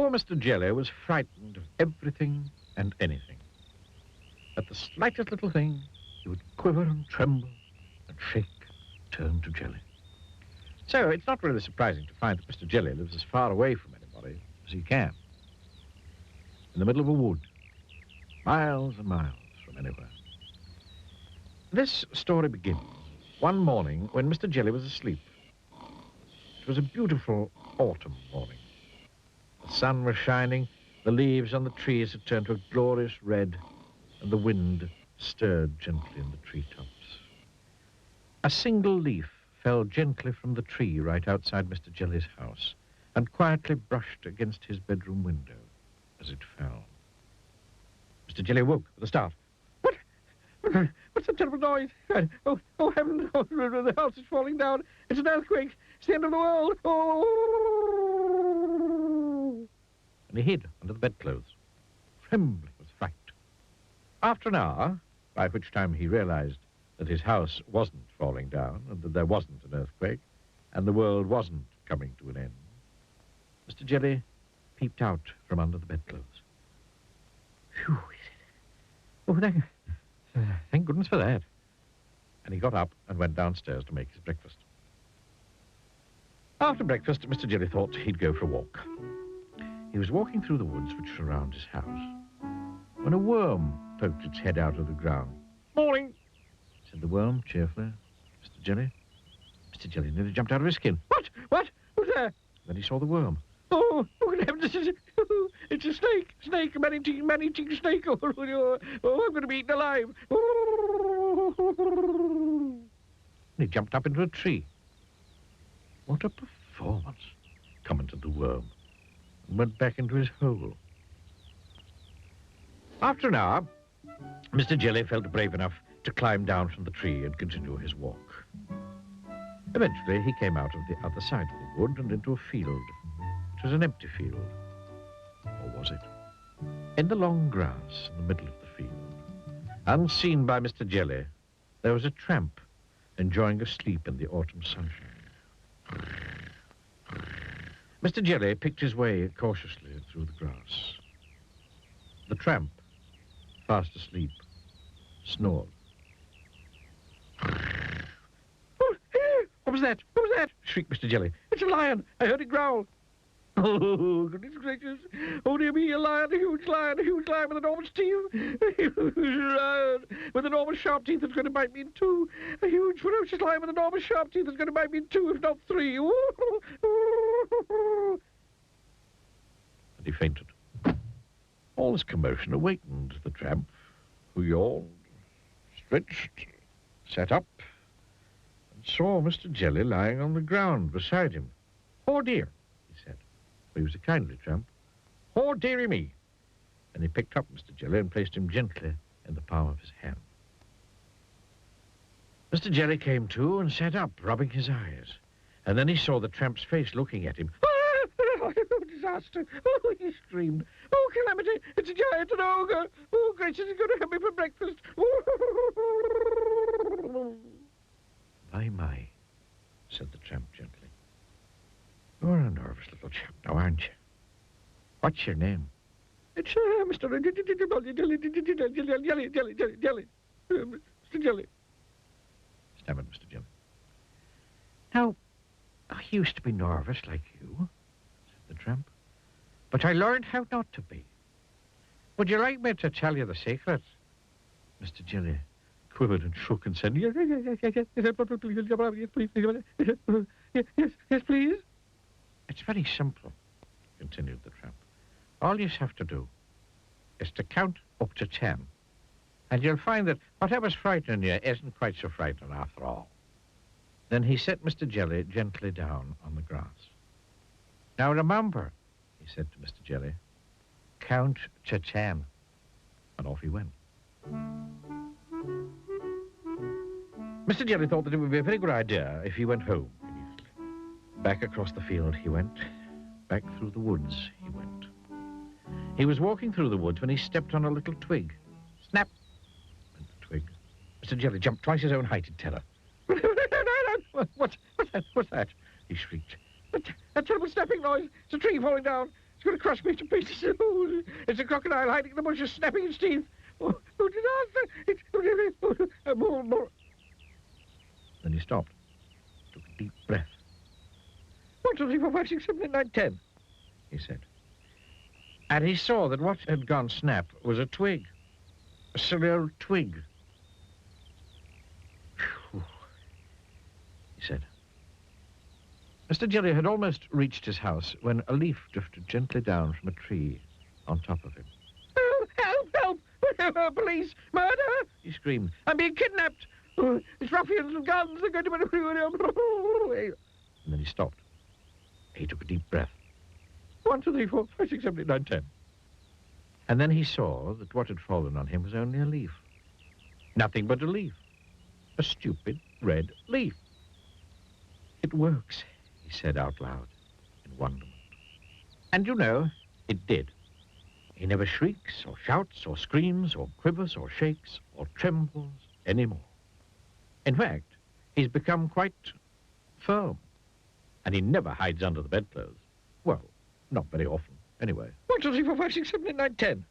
Poor Mr. Jelly was frightened of everything and anything. At the slightest little thing, he would quiver and tremble and shake, turn to jelly. So it's not really surprising to find that Mr. Jelly lives as far away from anybody as he can. In the middle of a wood, miles and miles from anywhere. This story begins one morning when Mr. Jelly was asleep. It was a beautiful autumn morning. The sun was shining, the leaves on the trees had turned to a glorious red, and the wind stirred gently in the treetops. A single leaf fell gently from the tree right outside Mr. Jelly's house and quietly brushed against his bedroom window as it fell. Mr. Jelly woke with a start. What? What's that terrible noise? Oh, heaven, oh, the house is falling down. It's an earthquake. It's the end of the world. Oh! And he hid under the bedclothes, trembling with fright. After an hour, by which time he realized that his house wasn't falling down and that there wasn't an earthquake and the world wasn't coming to an end, Mr. Jelly peeped out from under the bedclothes. Phew, he said. Oh, thank goodness for that. And he got up and went downstairs to make his breakfast. After breakfast, Mr. Jelly thought he'd go for a walk. He was walking through the woods which surround his house when a worm poked its head out of the ground. Morning, said the worm cheerfully. Mr. Jelly? Mr. Jelly nearly jumped out of his skin. What? Who's there? Then he saw the worm. Oh, good heavens, it's a snake, a man-eating snake. Oh, I'm going to be eaten alive. And he jumped up into a tree. What a performance, commented the worm, and went back into his hole. After an hour, Mr. Jelly felt brave enough to climb down from the tree and continue his walk. Eventually, he came out of the other side of the wood and into a field. It was an empty field. Or was it? In the long grass in the middle of the field, unseen by Mr. Jelly, there was a tramp enjoying a sleep in the autumn sunshine. Mr. Jelly picked his way cautiously through the grass. The tramp, fast asleep, snored. Oh, what was that? What was that? Shrieked Mr. Jelly. It's a lion. I heard it growl. Oh, goodness gracious. Oh, dear me, a huge lion with enormous teeth. A huge lion with enormous sharp teeth that's going to bite me in two. A huge, ferocious lion with enormous sharp teeth that's going to bite me in two, if not three. And he fainted. All this commotion awakened the tramp, who yawned, stretched, sat up, and saw Mr. Jelly lying on the ground beside him. Oh, dear, he said. He was a kindly tramp. Oh, dearie me. And he picked up Mr. Jelly and placed him gently in the palm of his hand. Mr. Jelly came to and sat up, rubbing his eyes. And then he saw the tramp's face looking at him. Oh, disaster. Oh, he screamed. Oh, calamity. It's a giant, an ogre. Oh, gracious, he's going to have me for breakfast. My, said the tramp gently. You're a nervous little chap now, aren't you? What's your name? It's Mr. Jelly. Mr. Jelly. Stammered Mr. Jelly. Now, I used to be nervous like you, said the tramp, but I learned how not to be. Would you like me to tell you the secret? Mr. Jelly quivered and shook and said, yes, please. It's very simple, continued the tramp. All you have to do is to count up to 10, and you'll find that whatever's frightening you isn't quite so frightening after all. Then he set Mr. Jelly gently down on the grass. Now remember, he said to Mr. Jelly, count to 10. And off he went. Mr. Jelly thought that it would be a very good idea if he went home immediately. Back across the field he went. Back through the woods he went. He was walking through the woods when he stepped on a little twig. Snap! Went the twig. Mr. Jelly jumped twice his own height in terror. What's that? He shrieked. That terrible snapping noise. It's a tree falling down. It's going to crushed me to pieces. Oh, it's a crocodile hiding in the bushes, snapping its teeth. Oh, disaster! More. Then he stopped, took a deep breath. 1, 2, 3, 4, 5, 6, 7, 8, 9, 10, he said. And he saw that what had gone snap was a twig, a silly old twig. Phew, he said. Mr. Jelly had almost reached his house when a leaf drifted gently down from a tree on top of him. Help! Help! Police! Murder! He screamed. I'm being kidnapped! Oh, it's ruffians and guns! They're going to... And then he stopped. He took a deep breath. 1, 2, 3, 4, 5, 6, 7, 8, 9, 10. And then he saw that what had fallen on him was only a leaf. Nothing but a leaf. A stupid red leaf. It works, he said out loud in wonderment. And you know, it did. He never shrieks or shouts or screams or quivers or shakes or trembles anymore. In fact, he's become quite firm. And he never hides under the bedclothes. Well, not very often, anyway. 1, 2, 3, 4, 5, 6, 7, 8, 9, 10.